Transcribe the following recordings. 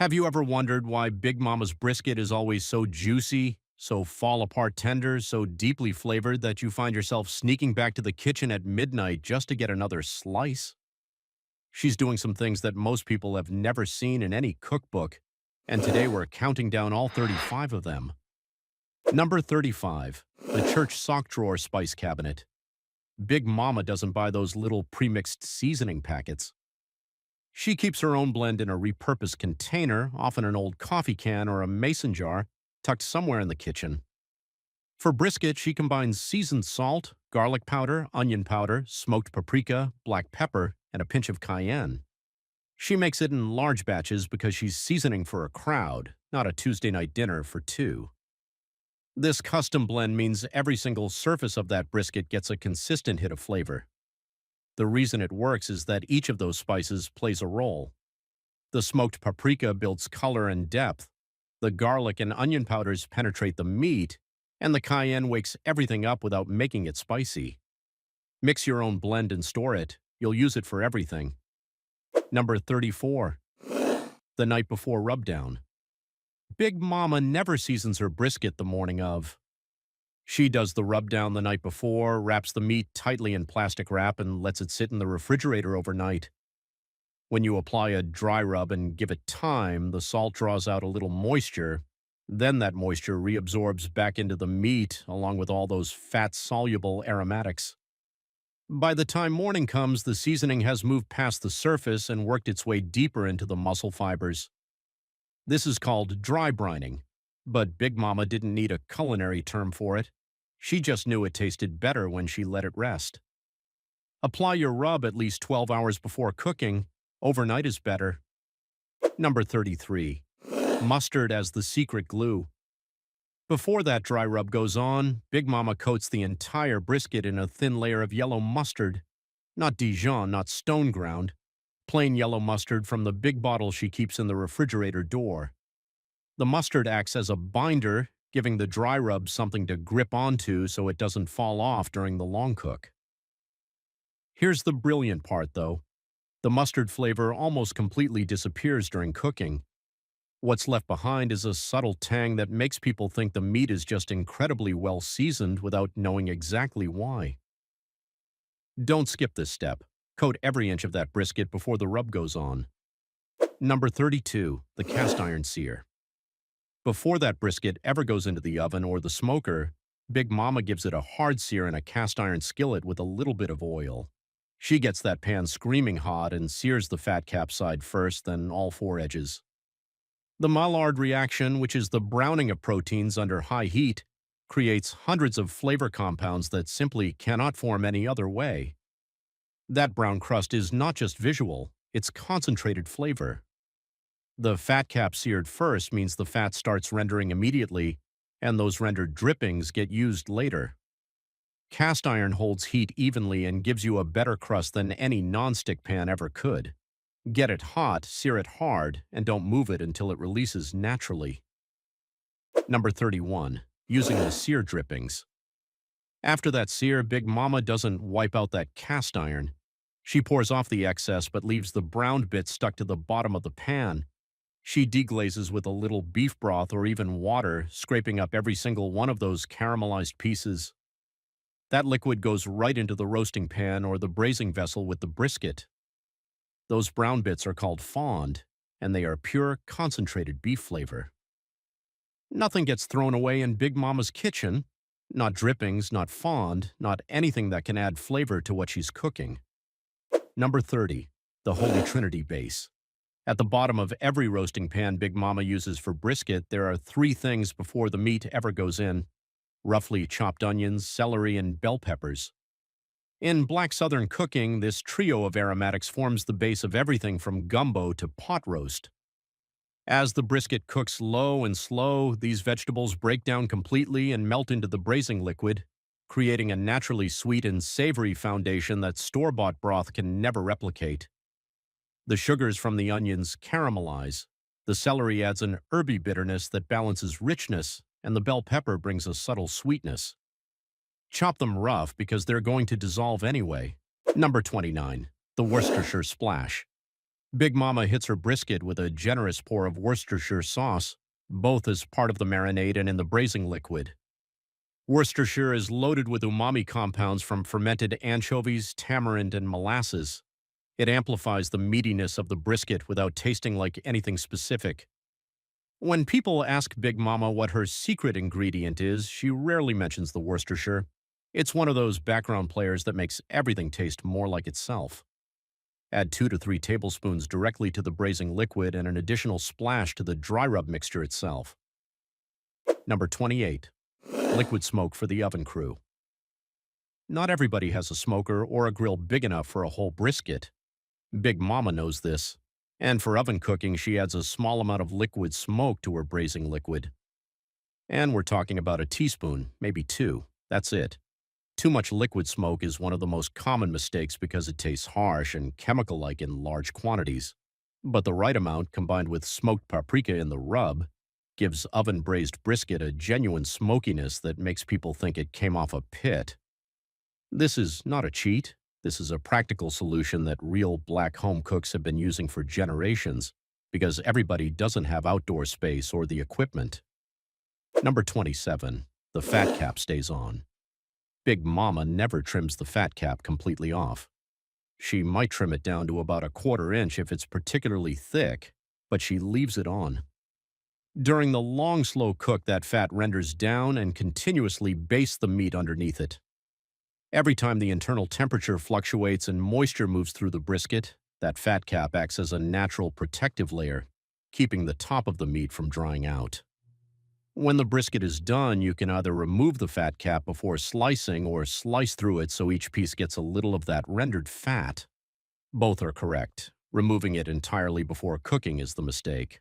Have you ever wondered why Big Mama's brisket is always so juicy, so fall-apart tender, so deeply flavored that you find yourself sneaking back to the kitchen at midnight just to get another slice? She's doing some things that most people have never seen in any cookbook, and today we're counting down all 35 of them. Number 35, the church sock drawer spice cabinet. Big Mama doesn't buy those little premixed seasoning packets. She keeps her own blend in a repurposed container, often an old coffee can or a mason jar, tucked somewhere in the kitchen. For brisket, she combines seasoned salt, garlic powder, onion powder, smoked paprika, black pepper, and a pinch of cayenne. She makes it in large batches because she's seasoning for a crowd, not a Tuesday night dinner for two. This custom blend means every single surface of that brisket gets a consistent hit of flavor. The reason it works is that each of those spices plays a role. The smoked paprika builds color and depth, the garlic and onion powders penetrate the meat, and the cayenne wakes everything up without making it spicy. Mix your own blend and store it. You'll use it for everything. Number 34. The night before rubdown. Big Mama never seasons her brisket the morning of. She does the rubdown the night before, wraps the meat tightly in plastic wrap, and lets it sit in the refrigerator overnight. When you apply a dry rub and give it time, the salt draws out a little moisture. Then that moisture reabsorbs back into the meat along with all those fat-soluble aromatics. By the time morning comes, the seasoning has moved past the surface and worked its way deeper into the muscle fibers. This is called dry brining, but Big Mama didn't need a culinary term for it. She just knew it tasted better when she let it rest. Apply your rub at least 12 hours before cooking. Overnight is better. Number 33. Mustard as the secret glue. Before that dry rub goes on, Big Mama coats the entire brisket in a thin layer of yellow mustard. Not Dijon, not stone ground. Plain yellow mustard from the big bottle she keeps in the refrigerator door. The mustard acts as a binder, giving the dry rub something to grip onto so it doesn't fall off during the long cook. Here's the brilliant part, though. The mustard flavor almost completely disappears during cooking. What's left behind is a subtle tang that makes people think the meat is just incredibly well seasoned without knowing exactly why. Don't skip this step. Coat every inch of that brisket before the rub goes on. Number 32, the cast iron sear. Before that brisket ever goes into the oven or the smoker, Big Mama gives it a hard sear in a cast iron skillet with a little bit of oil. She gets that pan screaming hot and sears the fat cap side first, then all four edges. The Maillard reaction, which is the browning of proteins under high heat, creates hundreds of flavor compounds that simply cannot form any other way. That brown crust is not just visual, it's concentrated flavor. The fat cap seared first means the fat starts rendering immediately, and those rendered drippings get used later. Cast iron holds heat evenly and gives you a better crust than any nonstick pan ever could. Get it hot, sear it hard, and don't move it until it releases naturally. Number 31. Using the sear drippings. After that sear, Big Mama doesn't wipe out that cast iron. She pours off the excess but leaves the browned bit stuck to the bottom of the pan. She deglazes with a little beef broth or even water, scraping up every single one of those caramelized pieces. That liquid goes right into the roasting pan or the braising vessel with the brisket. Those brown bits are called fond, and they are pure, concentrated beef flavor. Nothing gets thrown away in Big Mama's kitchen. Not drippings, not fond, not anything that can add flavor to what she's cooking. Number 30. The Holy Trinity base. At the bottom of every roasting pan Big Mama uses for brisket, there are three things before the meat ever goes in: roughly chopped onions, celery, and bell peppers. In Black Southern cooking, this trio of aromatics forms the base of everything from gumbo to pot roast. As the brisket cooks low and slow, these vegetables break down completely and melt into the braising liquid, creating a naturally sweet and savory foundation that store-bought broth can never replicate. The sugars from the onions caramelize, the celery adds an herby bitterness that balances richness, and the bell pepper brings a subtle sweetness. Chop them rough because they're going to dissolve anyway. Number 29. The Worcestershire splash. Big Mama hits her brisket with a generous pour of Worcestershire sauce, both as part of the marinade and in the braising liquid. Worcestershire is loaded with umami compounds from fermented anchovies, tamarind, and molasses. It amplifies the meatiness of the brisket without tasting like anything specific. When people ask Big Mama what her secret ingredient is, she rarely mentions the Worcestershire. It's one of those background players that makes everything taste more like itself. Add 2 to 3 tablespoons directly to the braising liquid and an additional splash to the dry rub mixture itself. Number 28. Liquid smoke for the oven crew. Not everybody has a smoker or a grill big enough for a whole brisket. Big Mama knows this. And for oven cooking, she adds a small amount of liquid smoke to her braising liquid. And we're talking about a teaspoon, maybe 2. That's it. Too much liquid smoke is one of the most common mistakes because it tastes harsh and chemical-like in large quantities. But the right amount, combined with smoked paprika in the rub, gives oven-braised brisket a genuine smokiness that makes people think it came off a pit. This is not a cheat. This is a practical solution that real black home cooks have been using for generations because everybody doesn't have outdoor space or the equipment. Number 27. The fat cap stays on. Big Mama never trims the fat cap completely off. She might trim it down to about a 1/4 inch if it's particularly thick, but she leaves it on. During the long, slow cook, that fat renders down and continuously bastes the meat underneath it. Every time the internal temperature fluctuates and moisture moves through the brisket, that fat cap acts as a natural protective layer, keeping the top of the meat from drying out. When the brisket is done, you can either remove the fat cap before slicing or slice through it so each piece gets a little of that rendered fat. Both are correct. Removing it entirely before cooking is the mistake.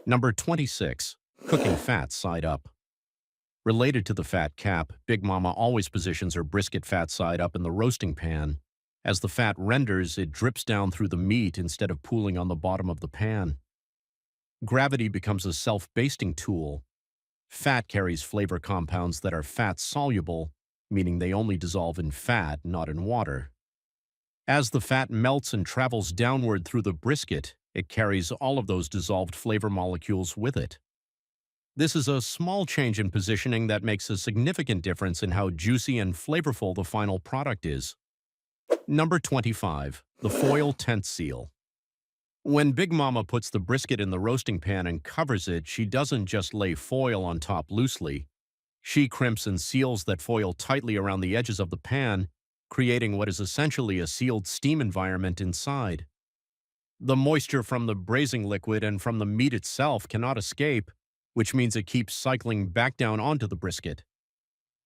Number 26. Cooking fat side up. Related to the fat cap, Big Mama always positions her brisket fat side up in the roasting pan. As the fat renders, it drips down through the meat instead of pooling on the bottom of the pan. Gravity becomes a self-basting tool. Fat carries flavor compounds that are fat-soluble, meaning they only dissolve in fat, not in water. As the fat melts and travels downward through the brisket, it carries all of those dissolved flavor molecules with it. This is a small change in positioning that makes a significant difference in how juicy and flavorful the final product is. Number 25. The foil tent seal. When Big Mama puts the brisket in the roasting pan and covers it, she doesn't just lay foil on top loosely. She crimps and seals that foil tightly around the edges of the pan, creating what is essentially a sealed steam environment inside. The moisture from the braising liquid and from the meat itself cannot escape, which means it keeps cycling back down onto the brisket.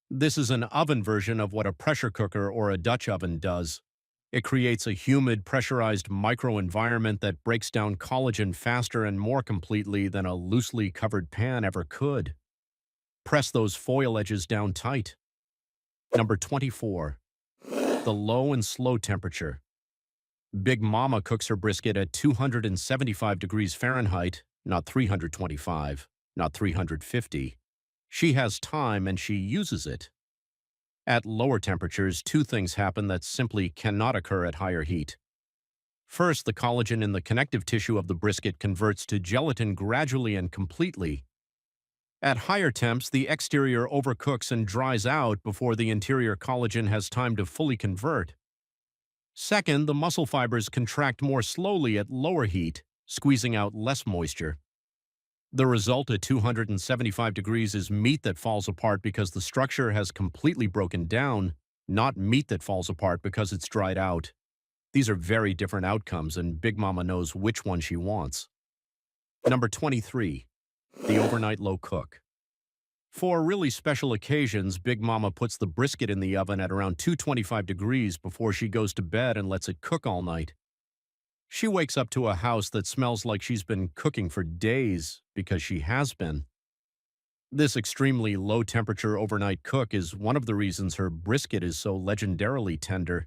This is an oven version of what a pressure cooker or a Dutch oven does. It creates a humid, pressurized microenvironment that breaks down collagen faster and more completely than a loosely covered pan ever could. Press those foil edges down tight. Number 24. The low and slow temperature. Big Mama cooks her brisket at 275 degrees Fahrenheit, not 325, not 350. She has time and she uses it. At lower temperatures, 2 things happen that simply cannot occur at higher heat. First, the collagen in the connective tissue of the brisket converts to gelatin gradually and completely. At higher temps, the exterior overcooks and dries out before the interior collagen has time to fully convert. Second, the muscle fibers contract more slowly at lower heat, squeezing out less moisture. The result at 275 degrees is meat that falls apart because the structure has completely broken down, not meat that falls apart because it's dried out. These are very different outcomes, and Big Mama knows which one she wants. Number 23. The overnight low cook. For really special occasions, Big Mama puts the brisket in the oven at around 225 degrees before she goes to bed and lets it cook all night. She wakes up to a house that smells like she's been cooking for days because she has been. This extremely low-temperature overnight cook is one of the reasons her brisket is so legendarily tender.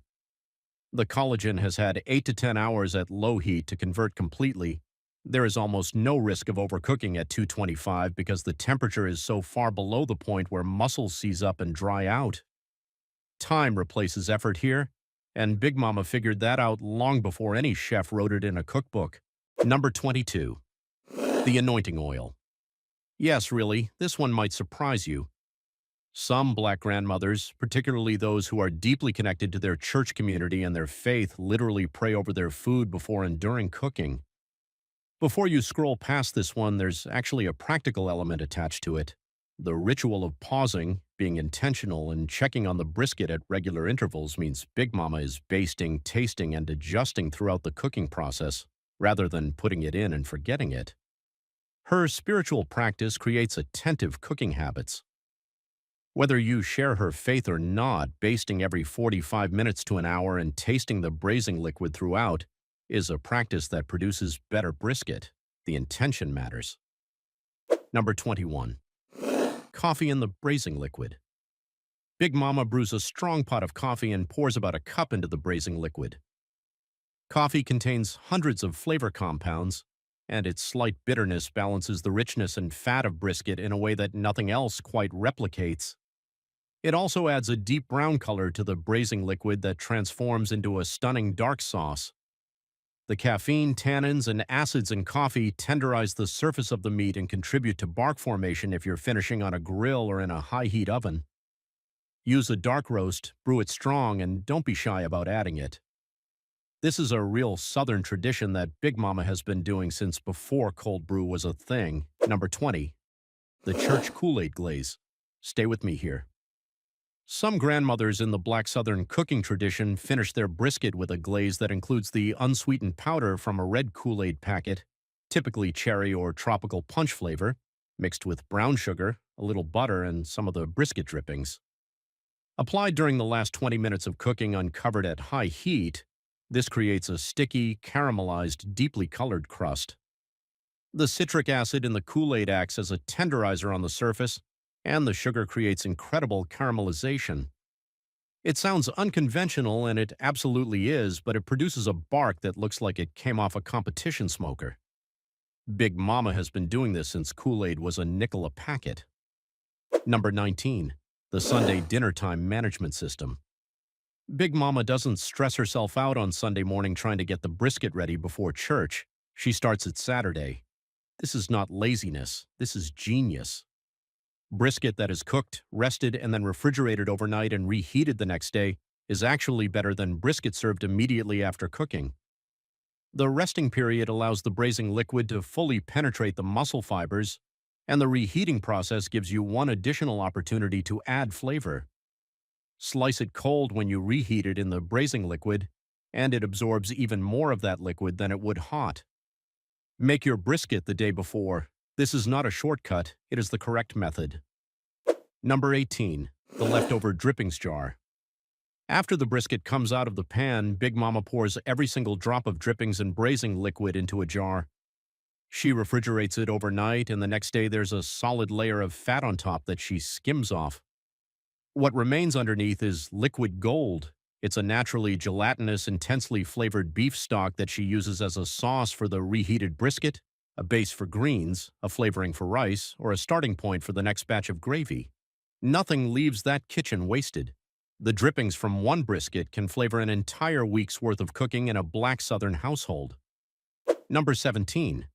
The collagen has had 8 to 10 hours at low heat to convert completely. There is almost no risk of overcooking at 225 because the temperature is so far below the point where muscles seize up and dry out. Time replaces effort here, And Big Mama figured that out long before any chef wrote it in a cookbook. Number 22. The anointing oil. Yes, really, this one might surprise you. Some Black grandmothers, particularly those who are deeply connected to their church community and their faith, literally pray over their food before and during cooking. Before you scroll past this one, there's actually a practical element attached to it. The ritual of pausing, being intentional, and checking on the brisket at regular intervals means Big Mama is basting, tasting, and adjusting throughout the cooking process, rather than putting it in and forgetting it. Her spiritual practice creates attentive cooking habits. Whether you share her faith or not, basting every 45 minutes to an hour and tasting the braising liquid throughout is a practice that produces better brisket. The intention matters. Number 21. Coffee in the braising liquid. Big Mama brews a strong pot of coffee and pours about a cup into the braising liquid. Coffee contains hundreds of flavor compounds, and its slight bitterness balances the richness and fat of brisket in a way that nothing else quite replicates. It also adds a deep brown color to the braising liquid that transforms into a stunning dark sauce. The caffeine, tannins, and acids in coffee tenderize the surface of the meat and contribute to bark formation if you're finishing on a grill or in a high-heat oven. Use a dark roast, brew it strong, and don't be shy about adding it. This is a real Southern tradition that Big Mama has been doing since before cold brew was a thing. Number 20. The church Kool-Aid glaze. Stay with me here. Some grandmothers in the Black Southern cooking tradition finish their brisket with a glaze that includes the unsweetened powder from a red Kool-Aid packet, typically cherry or tropical punch flavor, mixed with brown sugar, a little butter, and some of the brisket drippings. Applied during the last 20 minutes of cooking uncovered at high heat, this creates a sticky, caramelized, deeply colored crust. The citric acid in the Kool-Aid acts as a tenderizer on the surface, and the sugar creates incredible caramelization. It sounds unconventional, and it absolutely is, but it produces a bark that looks like it came off a competition smoker. Big Mama has been doing this since Kool-Aid was a nickel a packet. Number 19. The Sunday dinner time management system. Big Mama doesn't stress herself out on Sunday morning trying to get the brisket ready before church. She starts it Saturday. This is not laziness. This is genius. Brisket that is cooked, rested, and then refrigerated overnight and reheated the next day is actually better than brisket served immediately after cooking. The resting period allows the braising liquid to fully penetrate the muscle fibers, and the reheating process gives you one additional opportunity to add flavor. Slice it cold when you reheat it in the braising liquid, and it absorbs even more of that liquid than it would hot. Make your brisket the day before. This is not a shortcut, it is the correct method. Number 18. The leftover drippings jar. After the brisket comes out of the pan, Big Mama pours every single drop of drippings and braising liquid into a jar. She refrigerates it overnight, and the next day there's a solid layer of fat on top that she skims off. What remains underneath is liquid gold. It's a naturally gelatinous, intensely flavored beef stock that she uses as a sauce for the reheated brisket, a base for greens, a flavoring for rice, or a starting point for the next batch of gravy. Nothing leaves that kitchen wasted. The drippings from one brisket can flavor an entire week's worth of cooking in a Black Southern household. Number 17.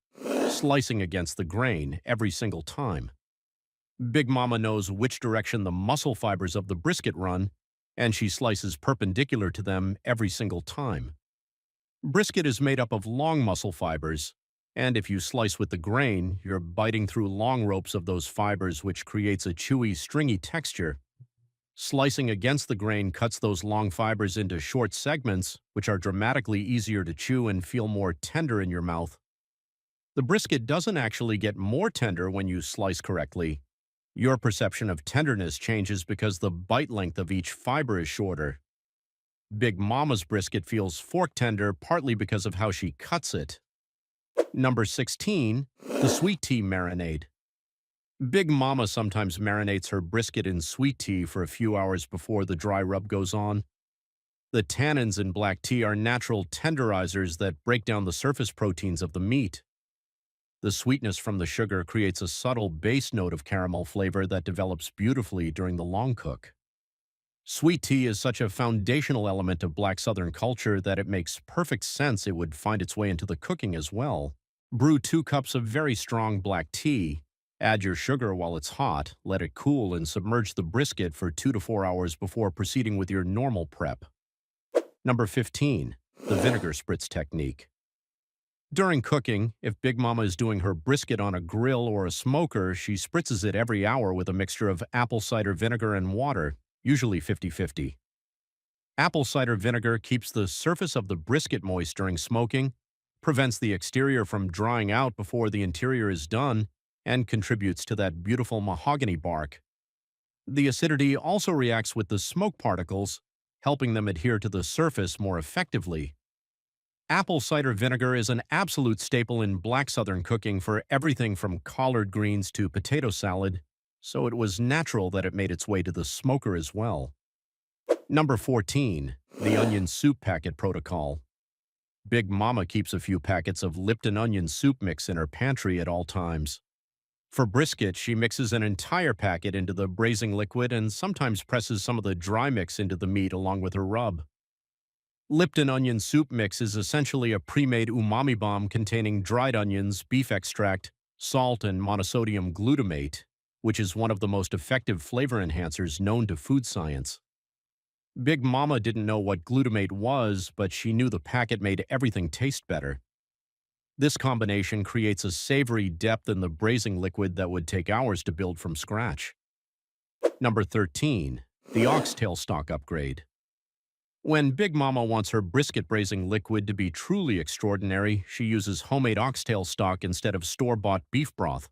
Slicing against the grain every single time. Big Mama knows which direction the muscle fibers of the brisket run, and she slices perpendicular to them every single time. Brisket is made up of long muscle fibers, and if you slice with the grain, you're biting through long ropes of those fibers, which creates a chewy, stringy texture. Slicing against the grain cuts those long fibers into short segments, which are dramatically easier to chew and feel more tender in your mouth. The brisket doesn't actually get more tender when you slice correctly. Your perception of tenderness changes because the bite length of each fiber is shorter. Big Mama's brisket feels fork tender partly because of how she cuts it. Number 16. The sweet tea marinade. Big Mama sometimes marinates her brisket in sweet tea for a few hours before the dry rub goes on. The tannins in black tea are natural tenderizers that break down the surface proteins of the meat. The sweetness from the sugar creates a subtle base note of caramel flavor that develops beautifully during the long cook. Sweet tea is such a foundational element of Black Southern culture that it makes perfect sense it would find its way into the cooking as well. Brew 2 cups of very strong black tea. Add your sugar while it's hot, let it cool, and submerge the brisket for 2 to 4 hours before proceeding with your normal prep. Number 15. The vinegar spritz technique. During cooking, if Big Mama is doing her brisket on a grill or a smoker, she spritzes it every hour with a mixture of apple cider vinegar and water, usually 50-50. Apple cider vinegar keeps the surface of the brisket moist during smoking, prevents the exterior from drying out before the interior is done, and contributes to that beautiful mahogany bark. The acidity also reacts with the smoke particles, helping them adhere to the surface more effectively. Apple cider vinegar is an absolute staple in Black Southern cooking for everything from collard greens to potato salad, so it was natural that it made its way to the smoker as well. Number 14. The onion soup packet protocol. Big Mama keeps a few packets of Lipton onion soup mix in her pantry at all times. For brisket, she mixes an entire packet into the braising liquid and sometimes presses some of the dry mix into the meat along with her rub. Lipton onion soup mix is essentially a pre-made umami bomb containing dried onions, beef extract, salt, and monosodium glutamate, which is one of the most effective flavor enhancers known to food science. Big Mama didn't know what glutamate was, but she knew the packet made everything taste better. This combination creates a savory depth in the braising liquid that would take hours to build from scratch. Number 13. The oxtail stock upgrade. When Big Mama wants her brisket braising liquid to be truly extraordinary, she uses homemade oxtail stock instead of store-bought beef broth.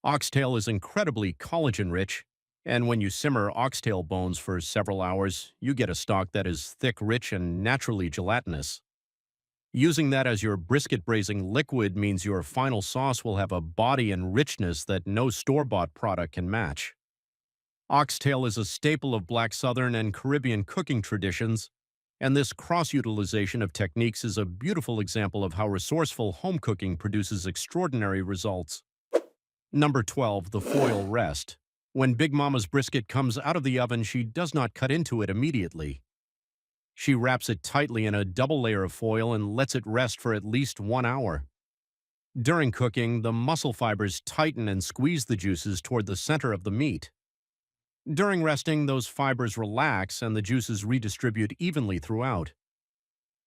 Oxtail is incredibly collagen-rich, and when you simmer oxtail bones for several hours, you get a stock that is thick, rich, and naturally gelatinous. Using that as your brisket braising liquid means your final sauce will have a body and richness that no store-bought product can match. Oxtail is a staple of Black Southern and Caribbean cooking traditions, and this cross-utilization of techniques is a beautiful example of how resourceful home cooking produces extraordinary results. Number 12. The foil rest. When Big Mama's brisket comes out of the oven, she does not cut into it immediately. She wraps it tightly in a double layer of foil and lets it rest for at least 1 hour. During cooking, the muscle fibers tighten and squeeze the juices toward the center of the meat. During resting, those fibers relax and the juices redistribute evenly throughout.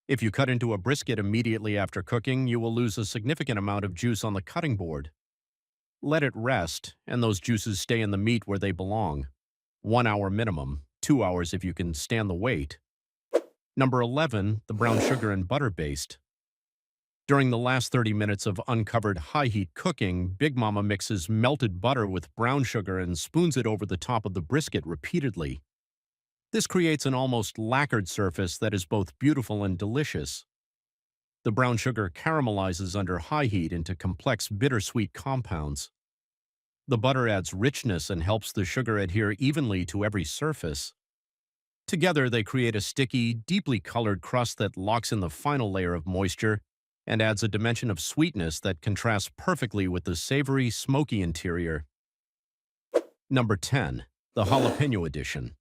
If you cut into a brisket immediately after cooking, you will lose a significant amount of juice on the cutting board. Let it rest, and those juices stay in the meat where they belong. 1 hour minimum, 2 hours if you can stand the wait. Number 11. The brown sugar and butter baste. During the last 30 minutes of uncovered high-heat cooking, Big Mama mixes melted butter with brown sugar and spoons it over the top of the brisket repeatedly. This creates an almost lacquered surface that is both beautiful and delicious. The brown sugar caramelizes under high heat into complex bittersweet compounds. The butter adds richness and helps the sugar adhere evenly to every surface. Together, they create a sticky, deeply colored crust that locks in the final layer of moisture and adds a dimension of sweetness that contrasts perfectly with the savory, smoky interior. Number 10. The jalapeno edition.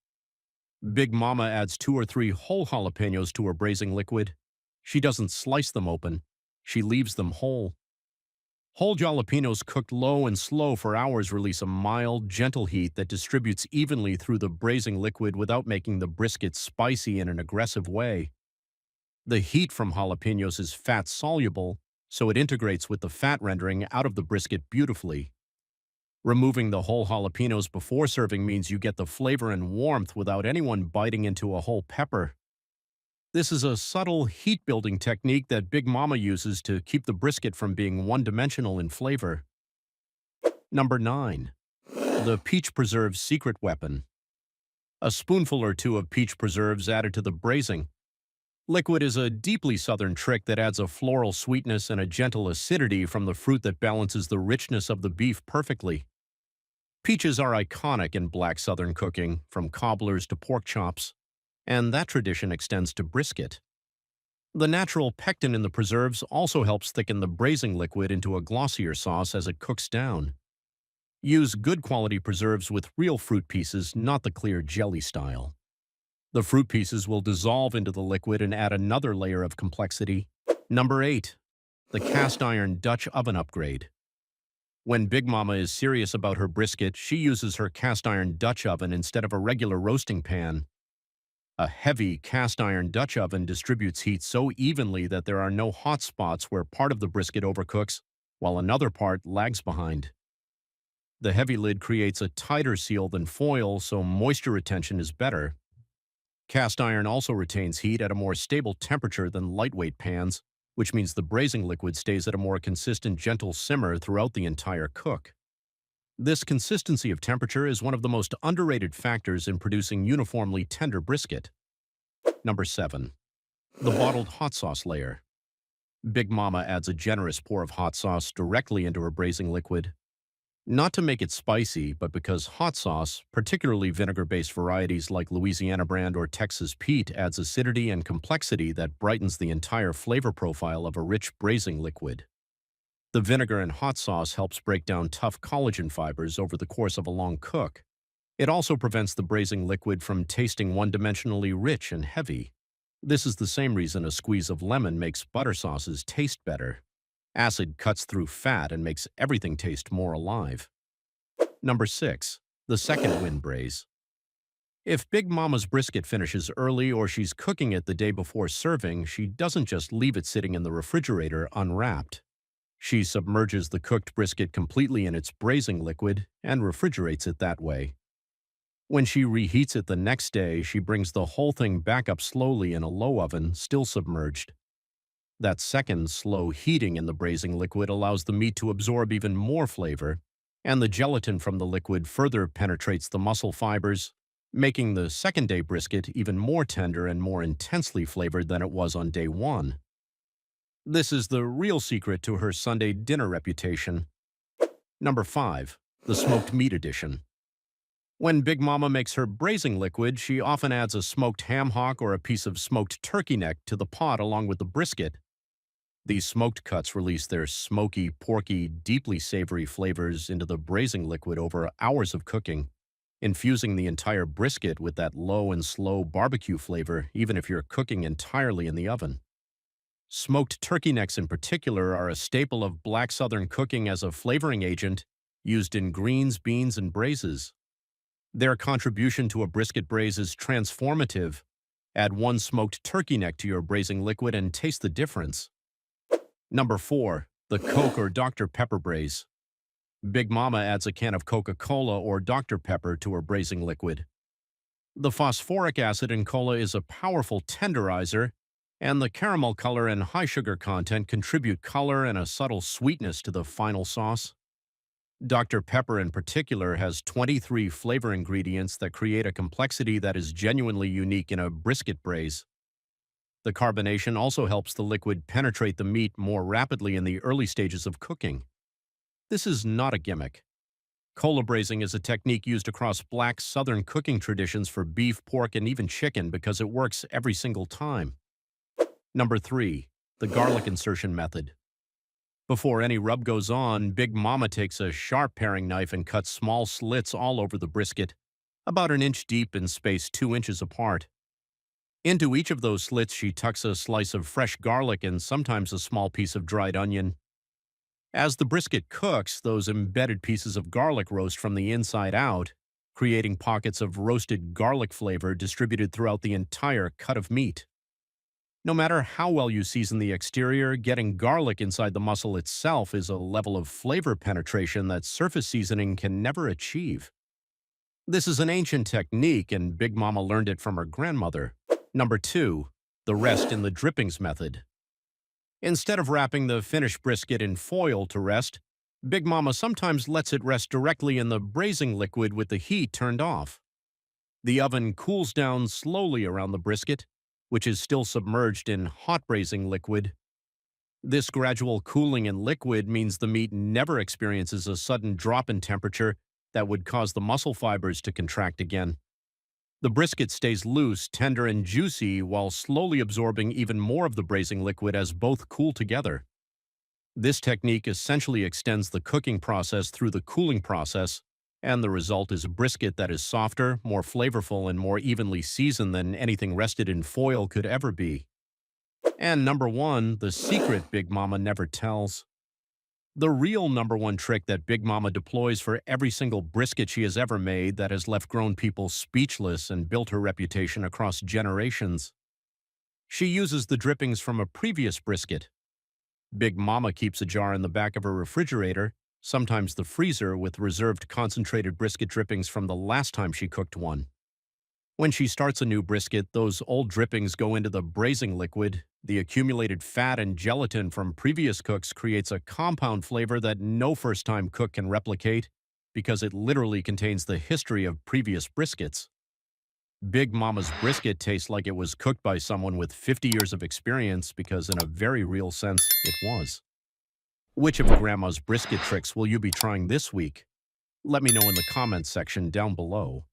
Big Mama adds 2 or 3 whole jalapenos to her braising liquid. She doesn't slice them open. She leaves them whole. Whole jalapenos cooked low and slow for hours release a mild, gentle heat that distributes evenly through the braising liquid without making the brisket spicy in an aggressive way. The heat from jalapenos is fat-soluble, so it integrates with the fat rendering out of the brisket beautifully. Removing the whole jalapenos before serving means you get the flavor and warmth without anyone biting into a whole pepper. This is a subtle heat-building technique that Big Mama uses to keep the brisket from being one-dimensional in flavor. Number 9. The peach preserve's secret weapon. A spoonful or 2 of peach preserves added to the braising. Liquid is a deeply Southern trick that adds a floral sweetness and a gentle acidity from the fruit that balances the richness of the beef perfectly. Peaches are iconic in Black Southern cooking, from cobblers to pork chops, and that tradition extends to brisket. The natural pectin in the preserves also helps thicken the braising liquid into a glossier sauce as it cooks down. Use good quality preserves with real fruit pieces, not the clear jelly style. The fruit pieces will dissolve into the liquid and add another layer of complexity. Number 8. The cast iron Dutch oven upgrade. When Big Mama is serious about her brisket, she uses her cast iron Dutch oven instead of a regular roasting pan. A heavy cast iron Dutch oven distributes heat so evenly that there are no hot spots where part of the brisket overcooks while another part lags behind. The heavy lid creates a tighter seal than foil, so moisture retention is better. Cast iron also retains heat at a more stable temperature than lightweight pans, which means the braising liquid stays at a more consistent, gentle simmer throughout the entire cook. This consistency of temperature is one of the most underrated factors in producing uniformly tender brisket. Number 7. The bottled hot sauce layer. Big Mama adds a generous pour of hot sauce directly into her braising liquid. Not to make it spicy, but because hot sauce, particularly vinegar-based varieties like Louisiana brand or Texas Pete, adds acidity and complexity that brightens the entire flavor profile of a rich braising liquid. The vinegar in hot sauce helps break down tough collagen fibers over the course of a long cook. It also prevents the braising liquid from tasting one-dimensionally rich and heavy. This is the same reason a squeeze of lemon makes butter sauces taste better. Acid cuts through fat and makes everything taste more alive. Number 6. The second wind braise. If Big Mama's brisket finishes early or she's cooking it the day before serving, she doesn't just leave it sitting in the refrigerator unwrapped. She submerges the cooked brisket completely in its braising liquid and refrigerates it that way. When she reheats it the next day, she brings the whole thing back up slowly in a low oven, still submerged. That second slow heating in the braising liquid allows the meat to absorb even more flavor, and the gelatin from the liquid further penetrates the muscle fibers, making the second-day brisket even more tender and more intensely flavored than it was on day 1. This is the real secret to her Sunday dinner reputation. Number 5. The smoked meat edition. When Big Mama makes her braising liquid, she often adds a smoked ham hock or a piece of smoked turkey neck to the pot along with the brisket. These smoked cuts release their smoky, porky, deeply savory flavors into the braising liquid over hours of cooking, infusing the entire brisket with that low and slow barbecue flavor, even if you're cooking entirely in the oven. Smoked turkey necks in particular are a staple of Black Southern cooking as a flavoring agent used in greens, beans, and braises. Their contribution to a brisket braise is transformative. Add 1 smoked turkey neck to your braising liquid and taste the difference. Number 4. The Coke or Dr. Pepper braise. Big Mama adds a can of Coca-Cola or Dr. Pepper to her braising liquid. The phosphoric acid in cola is a powerful tenderizer, and the caramel color and high sugar content contribute color and a subtle sweetness to the final sauce. Dr. Pepper in particular has 23 flavor ingredients that create a complexity that is genuinely unique in a brisket braise. The carbonation also helps the liquid penetrate the meat more rapidly in the early stages of cooking. This is not a gimmick. Cola braising is a technique used across Black Southern cooking traditions for beef, pork, and even chicken because it works every single time. Number 3. The garlic insertion method. Before any rub goes on, Big Mama takes a sharp paring knife and cuts small slits all over the brisket, about an inch deep and spaced 2 inches apart. Into each of those slits she tucks a slice of fresh garlic and sometimes a small piece of dried onion. As the brisket cooks, those embedded pieces of garlic roast from the inside out, creating pockets of roasted garlic flavor distributed throughout the entire cut of meat. No matter how well you season the exterior, getting garlic inside the muscle itself is a level of flavor penetration that surface seasoning can never achieve. This is an ancient technique, and Big Mama learned it from her grandmother. Number 2. The rest in the drippings method. Instead of wrapping the finished brisket in foil to rest, Big Mama sometimes lets it rest directly in the braising liquid with the heat turned off. The oven cools down slowly around the brisket, which is still submerged in hot braising liquid. This gradual cooling in liquid means the meat never experiences a sudden drop in temperature that would cause the muscle fibers to contract again. The brisket stays loose, tender, and juicy while slowly absorbing even more of the braising liquid as both cool together. This technique essentially extends the cooking process through the cooling process And the result is a brisket that is softer, more flavorful, and more evenly seasoned than anything rested in foil could ever be. And number one, the secret Big Mama never tells. The real number one trick that Big Mama deploys for every single brisket she has ever made that has left grown people speechless and built her reputation across generations. She uses the drippings from a previous brisket. Big Mama keeps a jar in the back of her refrigerator, sometimes the freezer, with reserved concentrated brisket drippings from the last time she cooked one. When she starts a new brisket, those old drippings go into the braising liquid. The accumulated fat and gelatin from previous cooks creates a compound flavor that no first-time cook can replicate because it literally contains the history of previous briskets. Big Mama's brisket tastes like it was cooked by someone with 50 years of experience because in a very real sense, it was. Which of Grandma's brisket tricks will you be trying this week? Let me know in the comments section down below.